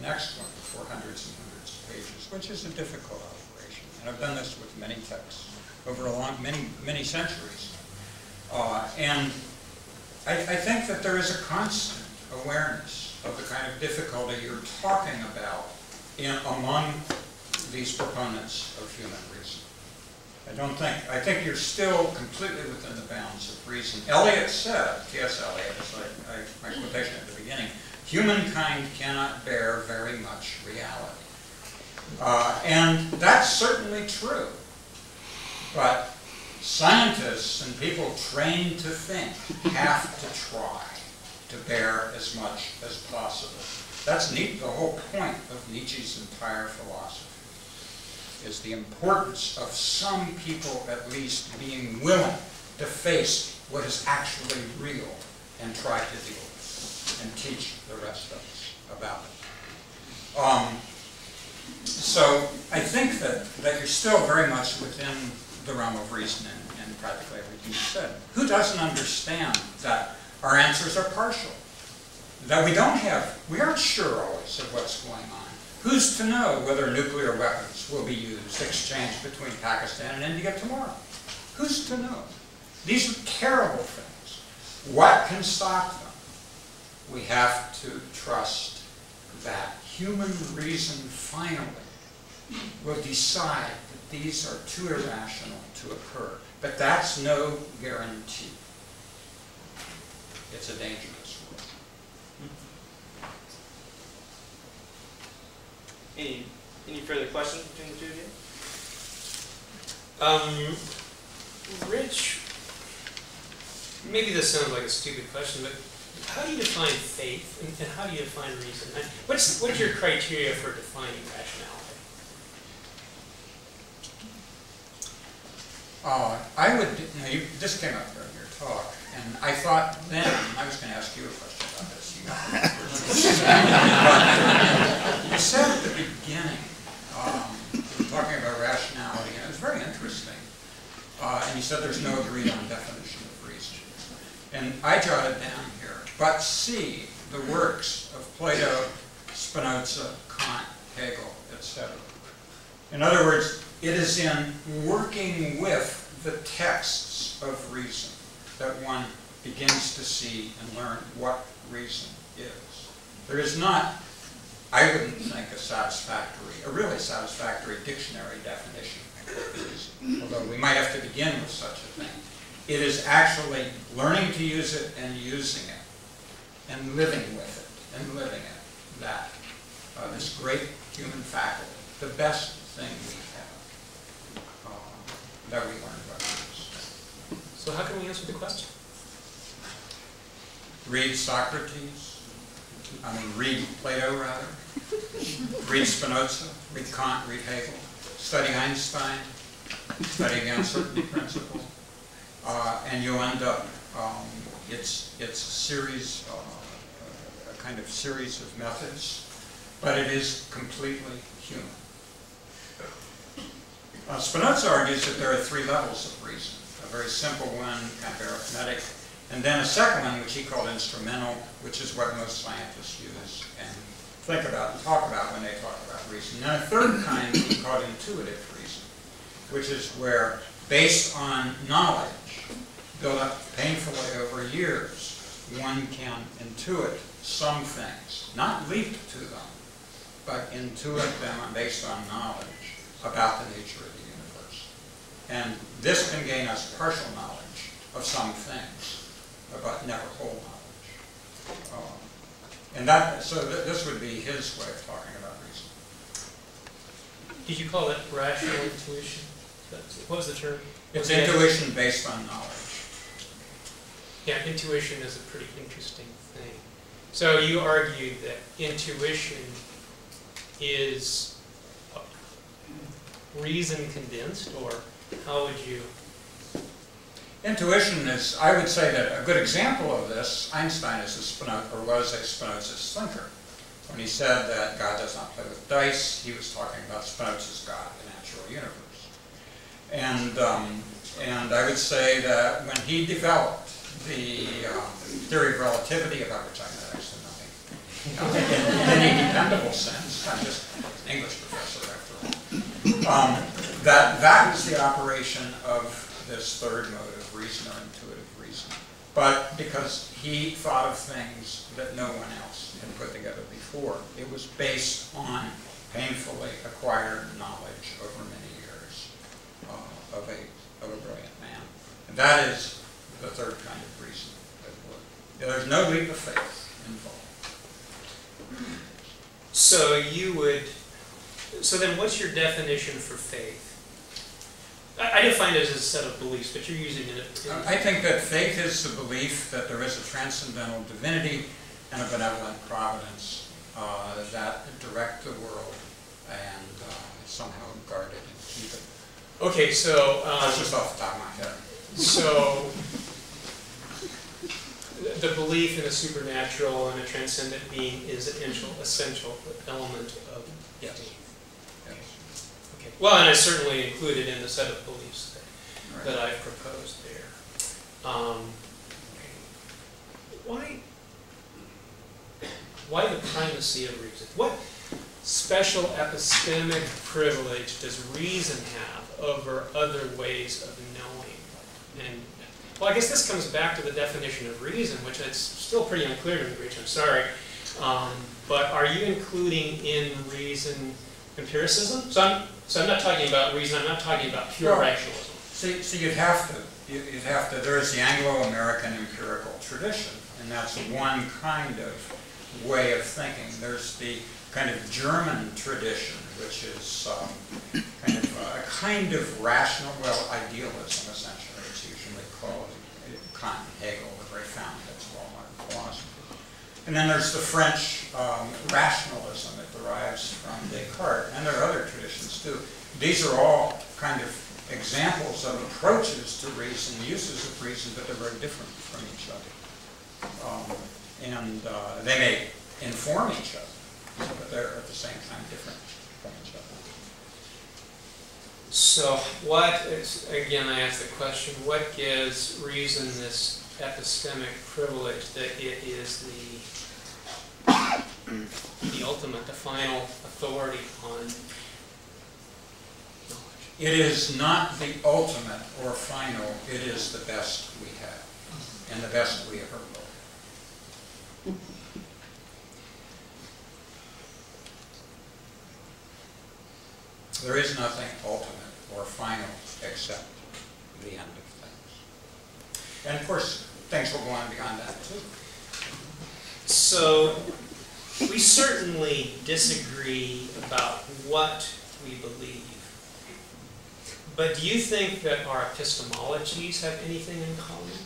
the next one for hundreds and hundreds of pages, which is a difficult operation. And I've done this with many texts over many centuries. And I think that there is a constant awareness of the kind of difficulty you're talking about among these proponents of human reason. I think you're still completely within the bounds of reason. Eliot said, T.S. Eliot, as my quotation at the beginning, humankind cannot bear very much reality. And that's certainly true. But scientists and people trained to think have to try to bear as much as possible. That's the whole point of Nietzsche's entire philosophy, is the importance of some people at least being willing to face what is actually real and try to deal with it and teach the rest of us about it. So I think that you're still very much within the realm of reason in practically everything you said. Who doesn't understand that our answers are partial? That we aren't sure always of what's going on. Who's to know whether nuclear weapons will be used, exchanged between Pakistan and India tomorrow? Who's to know? These are terrible things. What can stop them? We have to trust that human reason finally will decide that these are too irrational to occur. But that's no guarantee. It's a dangerous world. Any further questions between the two of you? Rich, maybe this sounds like a stupid question, but how do you define faith and how do you define reason? What's your criteria for defining rationality? This came up during your talk, and I thought then I was going to ask you a question about this. You said at the beginning, you were talking about rationality, and it was very interesting. And you said there's no agreed on definition of reason. And I jotted down here, but see the works of Plato, Spinoza, Kant, Hegel, etc. In other words, it is in working with the texts of reason that one begins to see and learn what reason is. There is not, I wouldn't think, a really satisfactory dictionary definition of reason, although we might have to begin with such a thing. It is actually learning to use it and using it and living with it and living it, that this great human faculty, the best thing we have, that we learn about reason. So how can we answer the question? Read Socrates, read Plato rather, read Spinoza, read Kant, read Hegel, study Einstein, study again certain principles, and you'll end up, it's a series, a kind of series of methods, but it is completely human. Spinoza argues that there are three levels of reason. A very simple one, kind of arithmetic, and then a second one, which he called instrumental, which is what most scientists use and think about and talk about when they talk about reason. And a third kind he called intuitive reason, which is where, based on knowledge built up painfully over years, one can intuit some things, not leap to them, but intuit them based on knowledge about the nature of the universe. And this can gain us partial knowledge of some things, but never whole knowledge. So this would be his way of talking about reason. Did you call that rational intuition? What was the term? It's intuition based on knowledge. Yeah, intuition is a pretty interesting thing. So you argued that intuition is reason condensed, or how would you? Intuition is, I would say that a good example of this, Einstein was a Spinozist thinker. When he said that God does not play with dice, he was talking about Spinoza's God, the natural universe. And I would say that when he developed the theory of relativity, about which I know actually nothing, in any dependable sense. I'm just an English professor after all. That was the operation of this third mode of reason, or intuitive reason. But because he thought of things that no one else had put together before, it was based on painfully acquired knowledge over many years of a brilliant man. And that is the third kind of reason at work. There's no leap of faith involved. So then what's your definition for faith? I define it as a set of beliefs, but you're using it. I think that faith is the belief that there is a transcendental divinity and a benevolent providence that direct the world and somehow guard it and keep it. Okay, so that's just off the top of my head. So the belief in a supernatural and a transcendent being is an essential element of yes. faith. Yes. Okay. Well, and I certainly included in the set of beliefs that Right. I've proposed there. Why the primacy of reason? What special epistemic privilege does reason have over other ways of knowing? And well, I guess this comes back to the definition of reason, which it's still pretty unclear to me, Rich. I'm sorry. But are you including in reason empiricism? So I'm not talking about reason. I'm not talking about pure rationalism. So you'd have to. There is the Anglo-American empirical tradition, and that's one kind of way of thinking. There's the kind of German tradition, which is a kind of rational, idealism essentially. It's usually called. Kant and Hegel were very founders of all modern philosophy. And then there's the French rationalism that derives from Descartes, and there are other traditions too. These are all kind of examples of approaches to reason, uses of reason, but they're very different from each other. They may inform each other, but they're at the same time different from each other. So again, I ask the question, what gives reason this epistemic privilege that it is the ultimate, the final authority on knowledge? It is not the ultimate or final, it is the best we have, and the best we ever will. There is nothing ultimate or final except the end of things. And of course, things will go on beyond that too. So, we certainly disagree about what we believe. But do you think that our epistemologies have anything in common?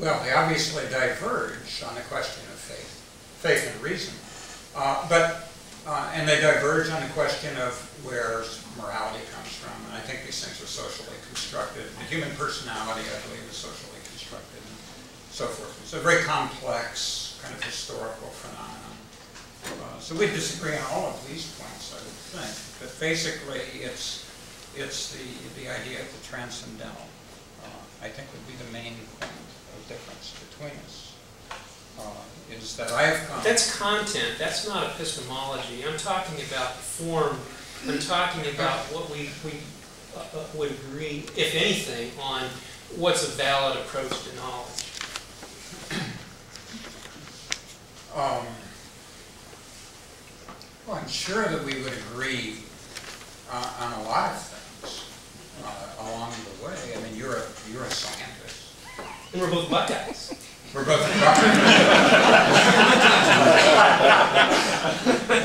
Well, they obviously diverge on the question of faith and reason. And they diverge on the question of where morality comes from. And I think these things are socially constructed. The human personality, I believe, is socially constructed and so forth. It's a very complex kind of historical phenomenon. So we disagree on all of these points, I would think. But basically, it's the idea of the transcendental, I think, would be the main point of difference between us. Is that I have come... That's content. That's not epistemology. I'm talking about form. I'm talking about what we would agree, if anything, on what's a valid approach to knowledge. Well, I'm sure that we would agree on a lot of things along the way. I mean, you're a scientist. And we're both Buckeyes. We're both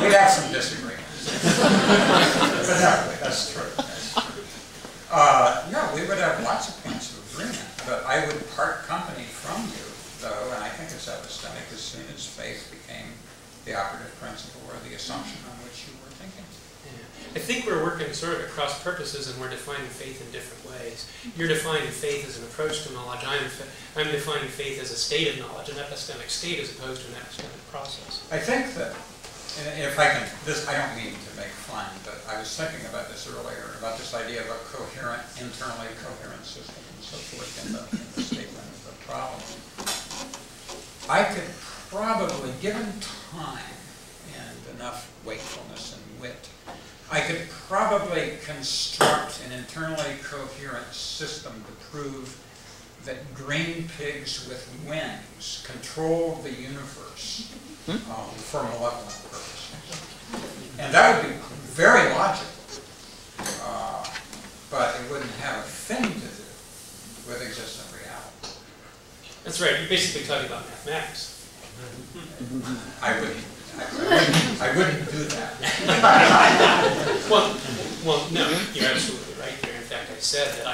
We'd have some disagreements. But no, that's true. That's true. No, we would have lots of points of agreement. But I would part company from you, though, and I think it's epistemic as soon as faith became the operative principle or the assumption on which you were thinking. I think we're working sort of at cross purposes, and we're defining faith in different ways. You're defining faith as an approach to knowledge. I'm defining faith as a state of knowledge, an epistemic state as opposed to an epistemic process. I think that, if I can, I don't mean to make fun, but I was thinking about this earlier, about this idea of a coherent, internally coherent system and so forth in the statement of the problem. I could probably, given time and enough wakefulness and wit, I could probably construct an internally coherent system to prove that green pigs with wings control the universe for malevolent purposes. And that would be very logical, but it wouldn't have a thing to do with existent reality. That's right, you're basically talking about mathematics. I wouldn't do that. Well, no, you're absolutely right there. In fact, I said that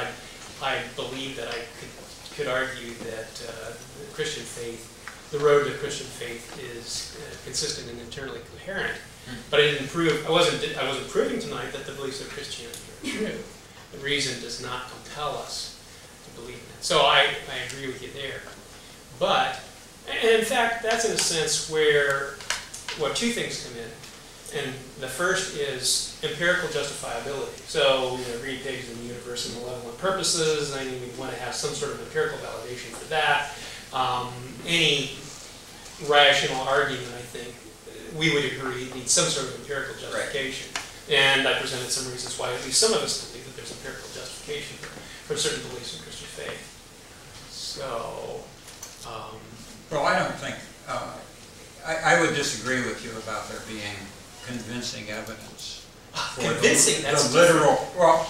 I believe that I could argue that the Christian faith, the road to Christian faith, is consistent and internally coherent. But I didn't prove. I wasn't proving tonight that the beliefs of Christianity are true. The reason does not compel us to believe in it. So I agree with you there. But, and in fact, that's in a sense where, well, two things come in. And the first is empirical justifiability. So, green pigs in the universe and malevolent purposes. I mean, we want to have some sort of empirical validation for that. Any rational argument, I think, we would agree needs some sort of empirical justification. Right. And I presented some reasons why at least some of us believe that there's empirical justification for certain beliefs in Christian faith. So, well, I don't think, I would disagree with you about there being convincing evidence for convincing, the literal, well,